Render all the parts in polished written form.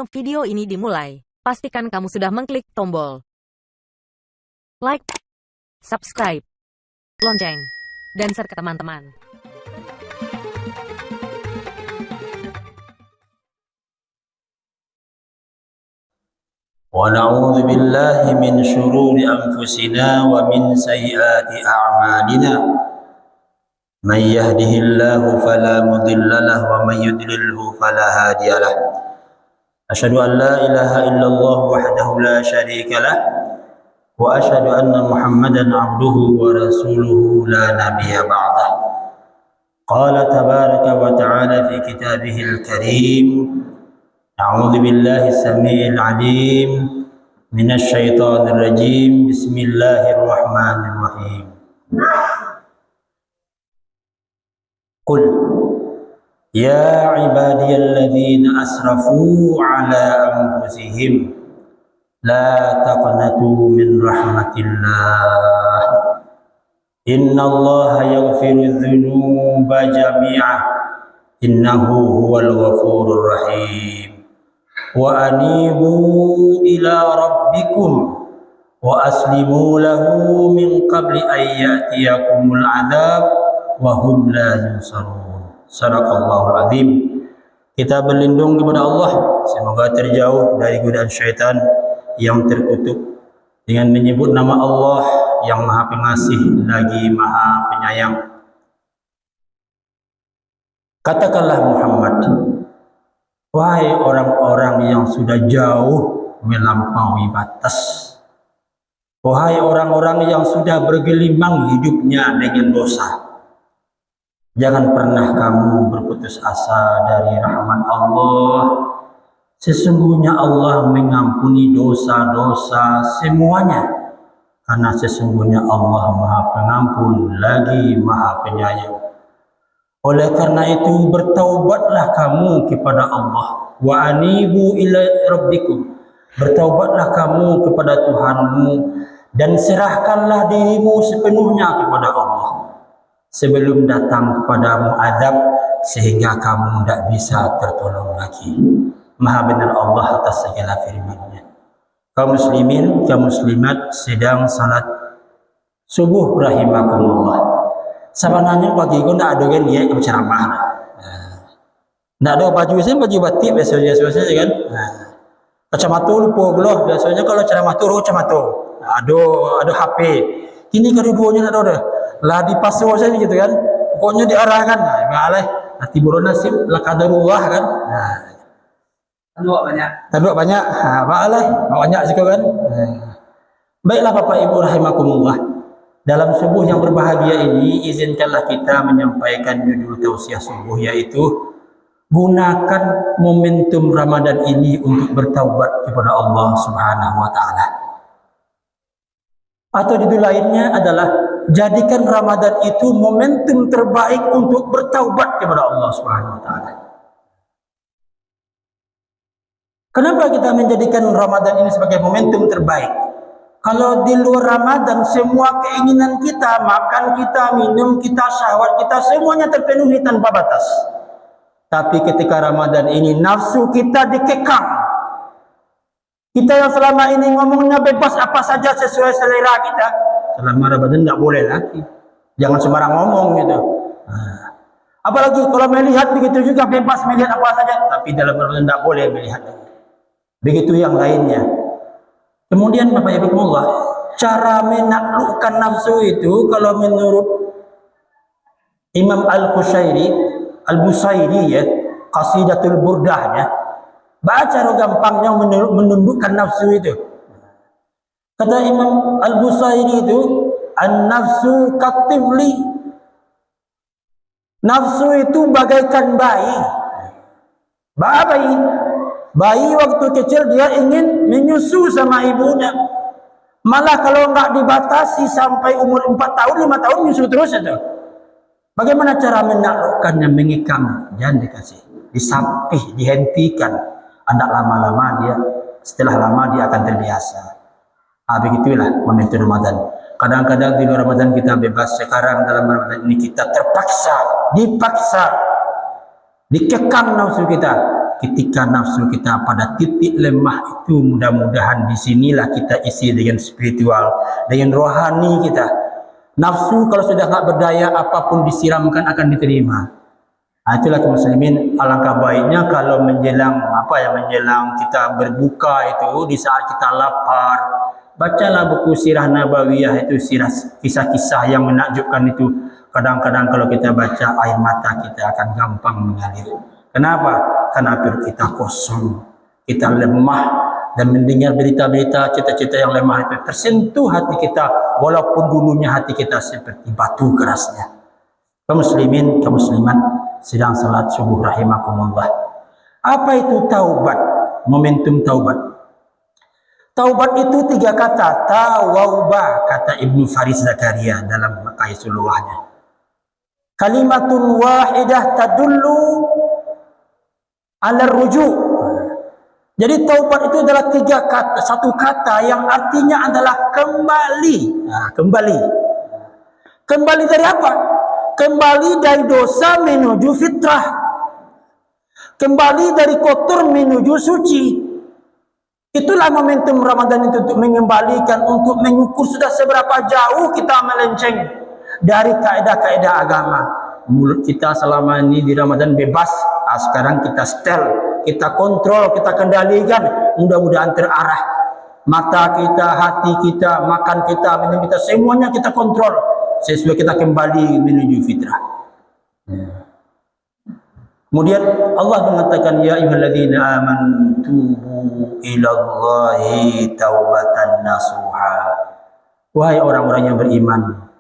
Sebelum video ini dimulai, pastikan kamu sudah mengklik tombol like, subscribe, lonceng, dan share ke teman-teman. ونعوذ بالله من شرور أنفسنا ومن سيئات أعمالنا من يهده الله فلا مضل له ومن يضلله فلا هادي له أشهد أن لا إله إلا الله وحده لا شريك له وأشهد أن محمدا عبده ورسوله لا نبي بعده قال تبارك وتعالى في كتابه الكريم أعوذ بالله السميع العليم من الشيطان الرجيم بسم الله الرحمن الرحيم قل يا عبادي الذين أسرفوا على أنفسهم لا تقنطوا من رحمة الله إن الله يغفر الذنوب جميعا إنه هو الغفور الرحيم وأنيبوا إلى ربكم وأسلموا له من قبل أن يأتيكم العذاب وهم لا ينصرون. Sadaqallahul Azim. Kita berlindung kepada Allah, semoga terjauh dari godaan syaitan yang terkutuk, dengan menyebut nama Allah yang Maha Pengasih lagi Maha Penyayang. Katakanlah Muhammad, wahai orang-orang yang sudah jauh melampaui batas, wahai orang-orang yang sudah bergelimang hidupnya dengan dosa, jangan pernah kamu berputus asa dari rahmat Allah. Sesungguhnya Allah mengampuni dosa-dosa semuanya, karena sesungguhnya Allah Maha Pengampun lagi Maha Penyayang. Oleh karena itu bertaubatlah kamu kepada Allah. Wa anibu ila rabbikum. Bertaubatlah kamu kepada Tuhanmu dan serahkanlah dirimu sepenuhnya kepada Allah sebelum datang kepadamu azab sehingga kamu tidak bisa tertolong lagi. Maha benar Allah atas segala firman-Nya. Kaum muslimin, kaum muslimat sedang salat subuh rahimakumullah. Sebenarnya pagi itu tidak ada kan dia berceramah. Tidak ada baju saya, baju batik biasanya kan. Kacamata lupa belah biasanya kalau ceramah tu kacamata. Ada HP. Kini kedua-duanya tidak ada. Lah di pasal saya gitu kan. Pokoknya diarahkan. Malai nanti burun nasib la qadarullah kan. Tanduk banyak. Malai banyak juga kan. Baiklah Bapak Ibu rahimakumullah. Dalam subuh yang berbahagia ini, izinkanlah kita menyampaikan judul tausiah subuh, yaitu gunakan momentum Ramadan ini untuk bertaubat kepada Allah Subhanahu wa Ta'ala. Atau judul lainnya adalah jadikan Ramadan itu momentum terbaik untuk bertaubat kepada Allah Subhanahu wa Ta'ala. Kenapa kita menjadikan Ramadan ini sebagai momentum terbaik? Kalau di luar Ramadan semua keinginan kita, makan kita, minum kita, syahwat kita semuanya terpenuhi tanpa batas. Tapi ketika Ramadan ini nafsu kita dikekang. Kita yang selama ini ngomongnya bebas apa saja sesuai selera kita, selama Ramadan tidak boleh lagi. Jangan sembarang ngomong gitu. Apalagi kalau melihat begitu juga bebas melihat apa saja, tapi dalam Ramadan tidak boleh melihat lagi. Begitu yang lainnya. Kemudian Bapak Ibu Allah, cara menaklukkan nafsu itu kalau menurut Imam Al-Busairi ya, Qasidatul Burdahnya, baca gampangnya menundukkan nafsu itu. Kata Imam Al-Busairi itu, an-nafsu katifli. Nafsu itu bagaikan bayi. Bayi waktu kecil dia ingin menyusu sama ibunya. Malah kalau enggak dibatasi sampai umur 4 tahun, 5 tahun menyusu terus saja. Bagaimana cara menaklukkannya, mengekang? Jangan dikasih, disapih, dihentikan. Anda lama-lama dia, setelah lama dia akan terbiasa. Begitulah momentum Ramadan. Kadang-kadang di luar Ramadan kita bebas, sekarang dalam Ramadan ini kita terpaksa, dipaksa, dikekang nafsu kita. ketika nafsu kita pada titik lemah itu, mudah-mudahan di sinilah kita isi dengan spiritual, dengan rohani kita. Nafsu kalau sudah nggak berdaya, apapun disiramkan akan diterima. Itulah kaum muslimin, alangkah baiknya kalau menjelang menjelang kita berbuka itu, di saat kita lapar, bacalah buku sirah nabawiyah itu, sirah kisah-kisah yang menakjubkan itu. Kadang-kadang kalau kita baca, air mata kita akan gampang mengalir. Kenapa? Karena perut kita kosong, kita lemah, dan mendengar berita-berita, cita-cita yang lemah itu tersentuh hati kita, walaupun dulunya hati kita seperti batu kerasnya. Kaum muslimin, kaum muslimat, sedang salat subuh rahimakumullah. Apa itu taubat? Momentum taubat. Taubat itu 3 kata, tawauba, kata Ibnu Faris Zakaria dalam Maqaisulullahnya. Kalimatun wahidah tadullu ala rujuk. Jadi taubat itu adalah 3 kata, satu kata yang artinya adalah kembali. Kembali. Kembali dari apa? Kembali dari dosa menuju fitrah. Kembali dari kotor menuju suci. Itulah momentum Ramadan itu, untuk mengembalikan, untuk mengukur sudah seberapa jauh kita melenceng dari kaedah-kaedah agama. Mulut kita selama ini di Ramadan bebas, sekarang kita setel, kita kontrol, kita kendalikan, mudah-mudahan terarah. Mata kita, hati kita, makan kita, minum kita, semuanya kita kontrol, sesuai kita kembali menuju fitrah. Kemudian Allah mengatakan, ya ayyuhalladzina amanu tubu ilallahi taubatan nasuha. Wahai orang-orang yang beriman,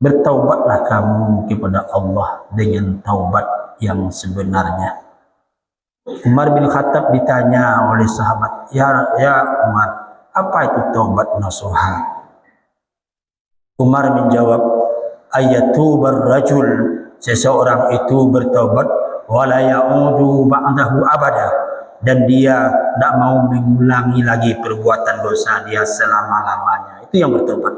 bertaubatlah kamu kepada Allah dengan taubat yang sebenarnya. Umar bin Khattab ditanya oleh sahabat, ya Umar, apa itu taubat nasuha? Umar menjawab, ayatubar rajul, seseorang itu bertaubat, wala ya'udu ba'dahu abada, dan dia tidak mau mengulangi lagi perbuatan dosa dia selama-lamanya. Itu yang bertobat.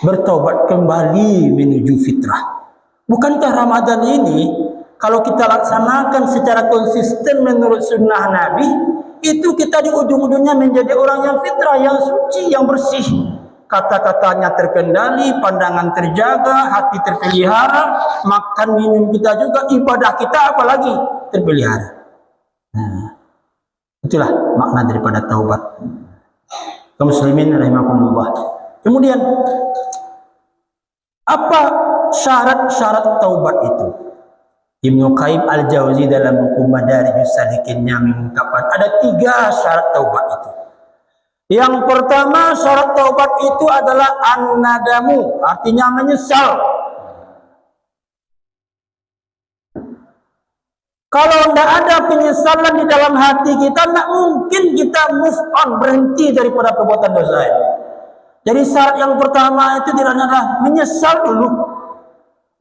Bertobat kembali menuju fitrah. Bukankah Ramadan ini kalau kita laksanakan secara konsisten menurut sunnah Nabi, itu kita di ujung-ujungnya menjadi orang yang fitrah, yang suci, yang bersih. Kata-katanya terkendali, pandangan terjaga, hati terpelihara, makan minum kita juga, ibadah kita apalagi terpelihara. Nah, itulah makna daripada taubat. Kaum muslimin rahimakumullah. Kemudian apa syarat-syarat taubat itu? Ibnu Qayyim Al-Jauzi dalam buku Madarijus Salikinnya mengungkapkan ada 3 syarat taubat itu. Yang pertama, syarat taubat itu adalah an-nadamu, artinya menyesal. Kalau tidak ada penyesalan di dalam hati kita, tidak mungkin kita move on, berhenti daripada perbuatan dosa ini. Jadi syarat yang pertama itu adalah menyesal dulu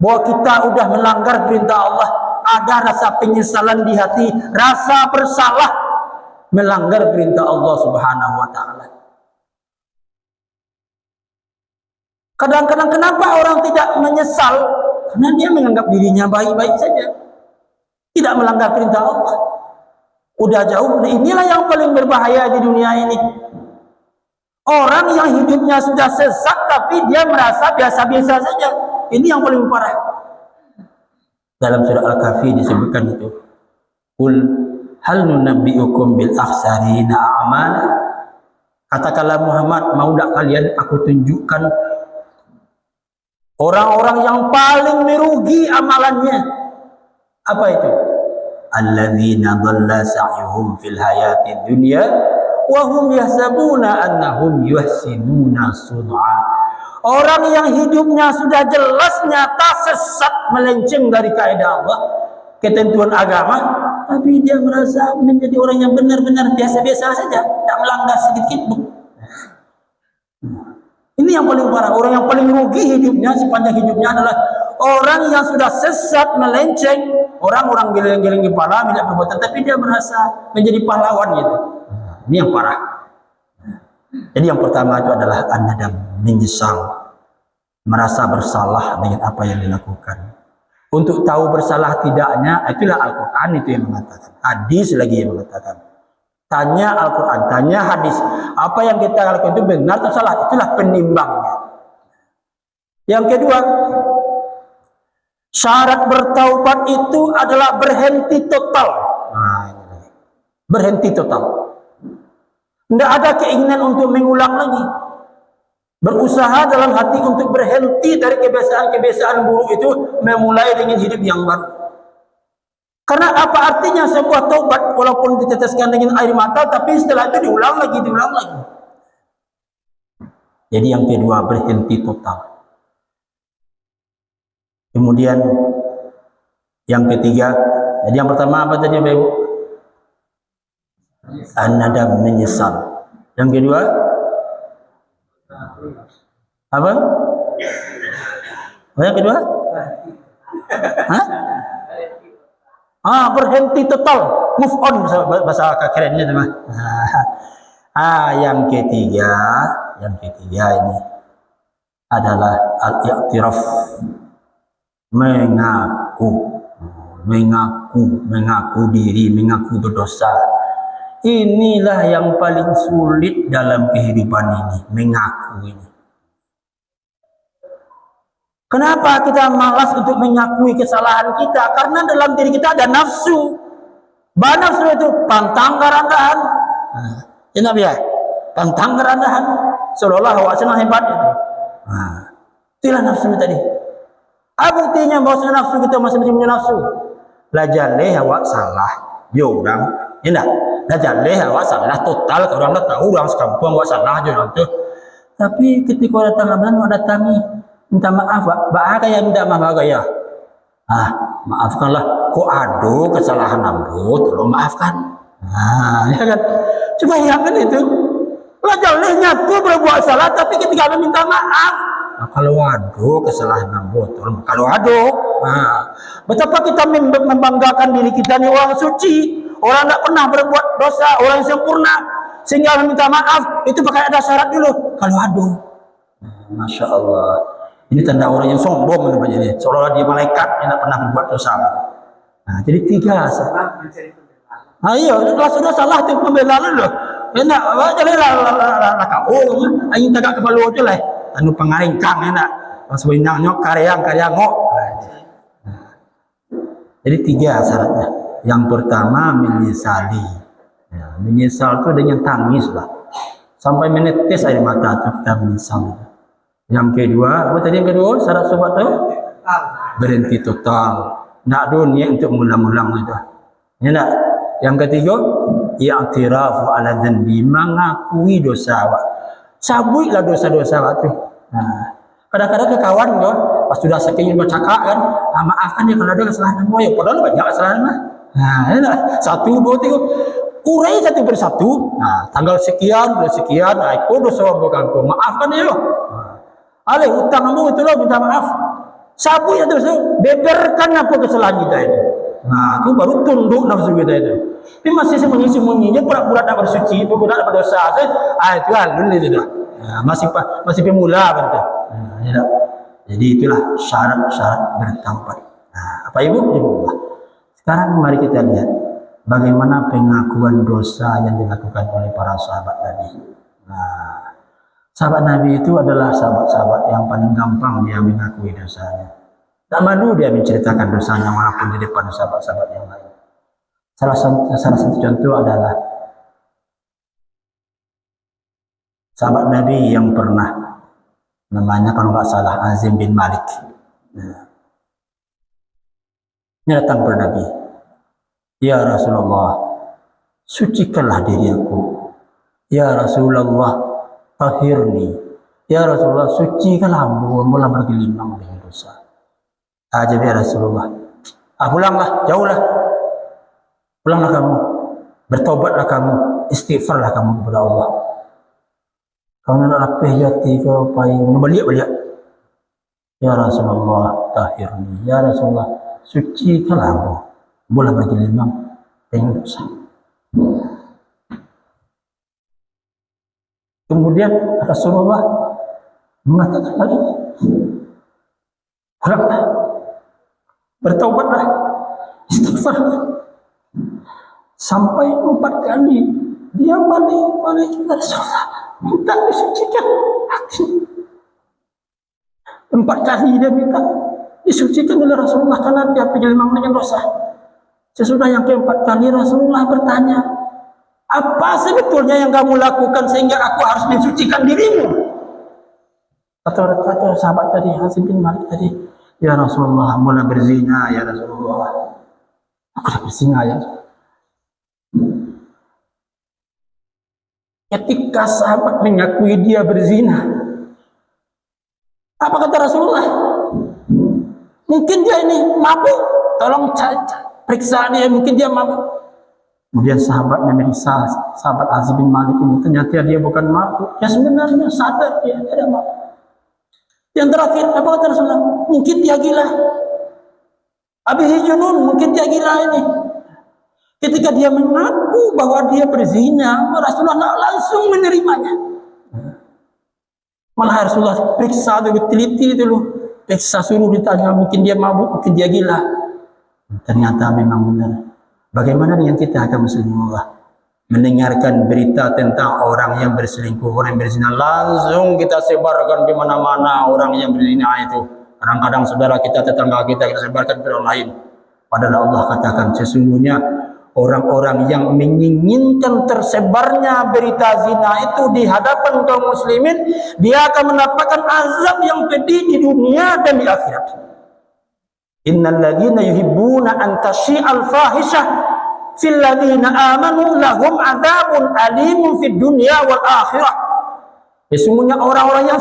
bahwa kita sudah melanggar perintah Allah. Ada rasa penyesalan di hati, rasa bersalah melanggar perintah Allah Subhanahu wa ta'ala. Kadang-kadang kenapa orang tidak menyesal? Karena dia menganggap dirinya baik-baik saja, tidak melanggar perintah Allah. Udah jauh. Inilah yang paling berbahaya di dunia ini. Orang yang hidupnya sudah sesat tapi dia merasa biasa-biasa saja. Ini yang paling parah. Dalam surah Al-Kahfi disebutkan itu, Qul hal nunabbi'ukum bil akhsarina a'mala. Katakanlah Muhammad, mau tak kalian aku tunjukkan orang-orang yang paling merugi amalannya? Apa itu? Alladzina dhalla sa'yuhum fil hayatid dunya wa hum yahsabuna annahum yuhsinuna sun'a. Orang yang hidupnya sudah jelas nyata sesat, melenceng dari kaidah Allah, ketentuan agama, tapi dia merasa menjadi orang yang benar-benar biasa-biasa saja, tak melanggar sedikit pun. Ini yang paling parah. Orang yang paling rugi hidupnya sepanjang hidupnya adalah orang yang sudah sesat, melenceng. Orang-orang geleng-geleng kepala, tidak perbuatan, tapi dia merasa menjadi pahlawan gitu. Ini yang parah. Jadi yang pertama itu adalah an-nadam, menyesal, merasa bersalah dengan apa yang dilakukan. untuk tahu bersalah tidaknya, itulah Al-Quran itu yang mengatakan. Hadis lagi yang mengatakan. Tanya Al-Quran, tanya hadis. Apa yang kita lakukan itu benar atau salah? Itulah penimbangnya. Yang kedua, syarat bertaubat itu adalah berhenti total. Berhenti total. Tidak ada keinginan untuk mengulang lagi. Berusaha dalam hati untuk berhenti dari kebiasaan-kebiasaan buruk itu, memulai dengan hidup yang baru. Karena apa artinya sebuah taubat walaupun diteteskan dengan air mata, tapi setelah itu diulang lagi. Jadi yang kedua, berhenti total. Kemudian yang ketiga, jadi yang pertama apa tadi Bapak Ibu? An-nadam, menyesal. Yang kedua apa? Yang kedua? Berhenti total, move on bahasa kerennya teman. Yang ketiga ini adalah al-i'tiraf, mengaku diri, mengaku berdosa. Inilah yang paling sulit dalam kehidupan ini, mengaku ini. Kenapa kita malas untuk mengakui kesalahan kita? Karena dalam diri kita ada nafsu. Nafsu itu pantang kerendahan. Ingat ya, pantang kerendahan. Seolah-olah awak senang hebat itu. Itulah nafsu tadi. Buktinya bahwa nafsu kita masih punya nafsu. Lajaleh awak salah, yo orang, ya enggak? Lajaleh awak salah total, orang dah tahu orang sekampung awak salah je orang tu. Tapi ketika datang Ramadan, awak datangi minta maaf, Pak kaya minta maaf kaya. Maafkanlah, kok ada kesalahan ambo, tolong maafkan. Ya kan? Coba bayangkan itu. Lajaleh nyatu berbuat salah, tapi ketika minta maaf. Kalau ada kesalahan ambo, tolong. Kalau ada, betapa kita membanggakan diri kita ni orang suci, orang tak pernah berbuat dosa, orang sempurna, sehingga minta maaf itu pakai ada syarat dulu. Kalau ada, masya Allah, ini tanda orang yang sombong namanya ini, seolah-olah dia malaikat yang tak pernah berbuat dosa. Jadi tiga salah. Iya, kalau sudah salah tu pembelaan dulu. Enak, jadi lah kau, ingin tagak kepala tu lah. Anu pengaringkang enak, pas benangnya karyang ngok. Jadi tiga syaratnya. Yang pertama menyesali. Menyesal itu dengan tangis lah, sampai menetes air mata itu kita menyesal. Yang kedua, apa tadi yang kedua? Syarat sobat tahu? Berhenti total. Nak dunia untuk mengulang-ulang itu. Ya nak. Yang ketiga, i'tirafu ala dzanbi, mengakui dosa awak. Sabuilah dosa-dosa waktu. Kadang-kadang ke kawan kau, pas sudah saking bercakap kan, maafkan dia kalau ada kesalahan mau ya, padahal banyak kesalahan mah. Satu, dua, tiga, urai satu persatu. Tanggal sekian, bulan sekian, aku dosa bukan kau, maafkan dia loh. Hutang kamu itu loh, minta maaf. Sabu ya terus, beberkan apa kesalahan kita itu. Itu baru tunduk nafsu kita itu. Tapi masih sembunyi-sembunyinya pura-pura tak bersuci, pura-pura tak berdosa. Itu halul itu dah. Masih pemula kan tu. Jadi itulah syarat-syarat bertaubat. Apa Ibu? Sekarang mari kita lihat bagaimana pengakuan dosa yang dilakukan oleh para sahabat Nabi. Sahabat Nabi itu adalah sahabat-sahabat yang paling gampang dia mengakui dosanya. Tak malu dia menceritakan dosanya walaupun di depan sahabat-sahabat yang lain. Salah satu contoh adalah sahabat Nabi yang pernah, namanya kalau nggak salah Azim bin Malik. Dia datang kepada Nabi, ya Rasulullah, sucikanlah diri aku. Ya Rasulullah, tahirni. Ya Rasulullah, sucikanlah aku, mula bergelimang dengan dosa. Jadi ya Rasulullah, pulanglah, jauhlah. Pulanglah kamu, bertobatlah kamu, istighfarlah kamu kepada Allah. Kau nak lapih jati kau payung balik. Ya Rasulullah, tahirni. Ya Rasulullah, sucikanlah aku, mula bergelimang dengan dosa. Kemudian Rasulullah mengatakan lagi, pulanglah. bertaubatlah, istighfar. Sampai 4 kali dia balik kepada Rasulullah, minta disucikan hatinya. 4 kali dia minta disucikan oleh Rasulullah karena dia bergelimang dengan dosa. Sesudah yang keempat kali Rasulullah bertanya, apa sebetulnya yang kamu lakukan sehingga aku harus mensucikan dirimu? Kata sahabat tadi, Hazim bin Malik tadi, ya Rasulullah, mulai berzina ya Rasulullah. Aku dah berzina ya. Ketika sahabat mengakui dia berzina, apa kata Rasulullah? Mungkin dia ini mabuk, tolong periksa dia, mungkin dia mabuk. Kemudian sahabat memeriksa sahabat Hazim bin Malik ini, ternyata dia bukan mabuk. Ya sebenarnya sadar dia tidak mabuk. Yang terakhir, apa kata Rasulullah? Mungkin dia gila. Abihi junun, mungkin dia gila ini. Ketika dia mengaku bahwa dia berzina, Rasulullah langsung menerimanya. Malah Rasulullah periksa dulu, teliti dulu. Periksa, suruh ditanya, mungkin dia mabuk, mungkin dia gila. Ternyata memang benar. Bagaimana dengan kita, kaum muslimin Allah? Mendengarkan berita tentang orang yang berselingkuh, orang yang berzina, langsung kita sebarkan di mana-mana orang yang berzina itu. Kadang-kadang saudara kita, tetangga kita sebarkan ke orang lain. Padahal Allah katakan sesungguhnya orang-orang yang menginginkan tersebarnya berita zina itu di hadapan kaum muslimin, dia akan mendapatkan azab yang pedih di dunia dan di akhirat. Innal ladzina yuhibbuna an tashi'al fahishah fil ladzina amanu lahum adzabun alimun fid dunya wal akhirah. Sesungguhnya orang-orang yang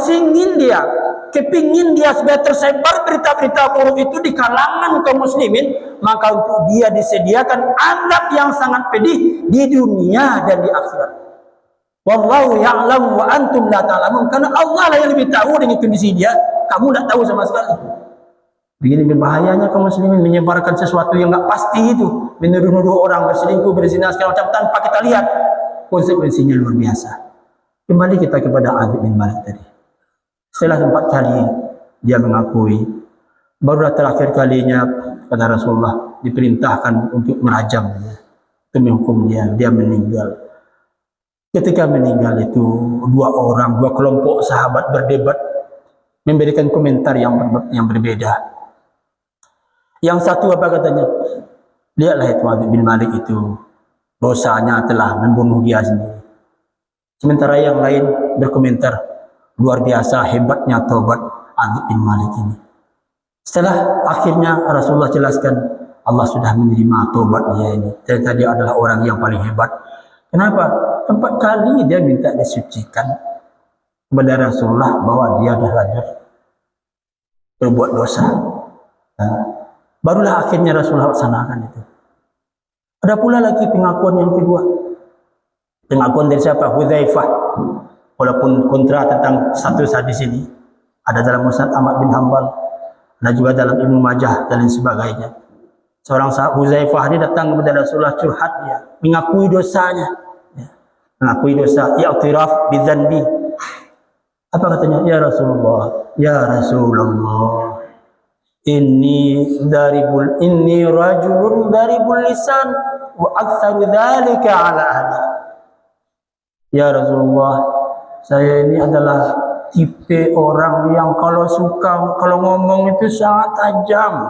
kepingin dia supaya tersebar berita-berita buruk itu di kalangan kaum muslimin, maka untuk dia disediakan azab yang sangat pedih di dunia dan di akhirat. Wallahu ya'lamu wa antum la ta'lamun. Karena Allah lah yang lebih tahu dengan kondisi dia, kamu tidak tahu sama sekali. Begini berbahayanya kaum muslimin menyebarkan sesuatu yang enggak pasti itu, menuduh-nuduh orang berselingkuh, berzina segala macam tanpa kita lihat konsekuensinya luar biasa. Kembali kita kepada Hazim bin Malik tadi. Setelah 4 kali dia mengakui, barulah terakhir kalinya kata Rasulullah diperintahkan untuk merajam dia, untuk menghukum dia. Dia meninggal. Ketika meninggal itu 2 kelompok sahabat berdebat, memberikan komentar yang berbeda. Yang satu apa katanya? Lihatlah itu Hazim bin Malik itu dosanya telah membunuh dia sendiri. Sementara yang lain berkomentar, luar biasa hebatnya taubat Hazim bin Malik ini. Setelah akhirnya Rasulullah jelaskan, Allah sudah menerima taubat dia ini. Ternyata dia adalah orang yang paling hebat. Kenapa? 4 kali dia minta disucikan kepada Rasulullah bahwa dia adalah berbuat dosa. Barulah akhirnya Rasulullah laksanakan itu. Ada pula lagi pengakuan yang kedua. Pengakuan dari siapa? Hudzaifah. Walaupun kontra tentang status hadis ini ada dalam Musnad Ahmad bin Hanbal, dan juga dalam Ibnu Majah dan lain sebagainya. Seorang sahabat Hudzaifah ini datang kepada Rasulullah, curhat dia, mengakui dosanya, mengakui dosa, i'tiraf bidzanbi. Apa katanya? Ya Rasulullah, inni rajulun daribul lisan wa aktsaru dzalika ala ahli. Ya Rasulullah, saya ini adalah tipe orang yang kalau ngomong itu sangat tajam.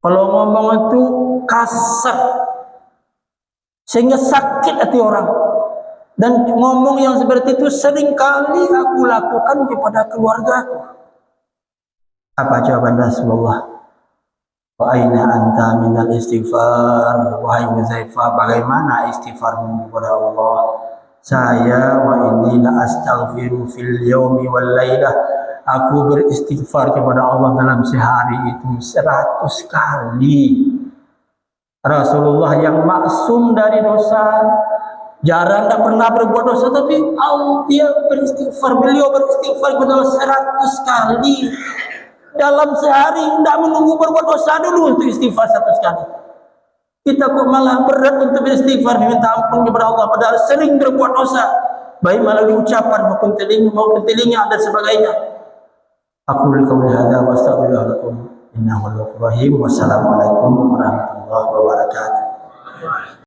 Kalau ngomong itu kasar, sehingga sakit hati orang. Dan ngomong yang seperti itu sering kali aku lakukan kepada keluargaku. Apa jawaban Rasulullah? Wa aina anta minal istighfar? Wahai Hudzaifah, bagaimana istighfarmu kepada Allah? Saya wa inni la astaghfiru fil yaumi wal lailah. Aku beristighfar kepada Allah dalam sehari itu 100 kali. Rasulullah yang maksum dari dosa, jarang tak pernah berbuat dosa, tapi beliau beristighfar kepada Allah 100 kali. Dalam sehari, tidak menunggu berbuat dosa dulu untuk istighfar 100 kali. Kita kok malah berat untuk beristighfar, minta ampun kepada Allah, padahal sering berbuat dosa, baik melalui ucapan maupun telinga dan sebagainya. Aku qauli hadza wa astaghfirullah lakum innahu ghafurur rahim. Wassalamualaikum warahmatullahi wabarakatuh.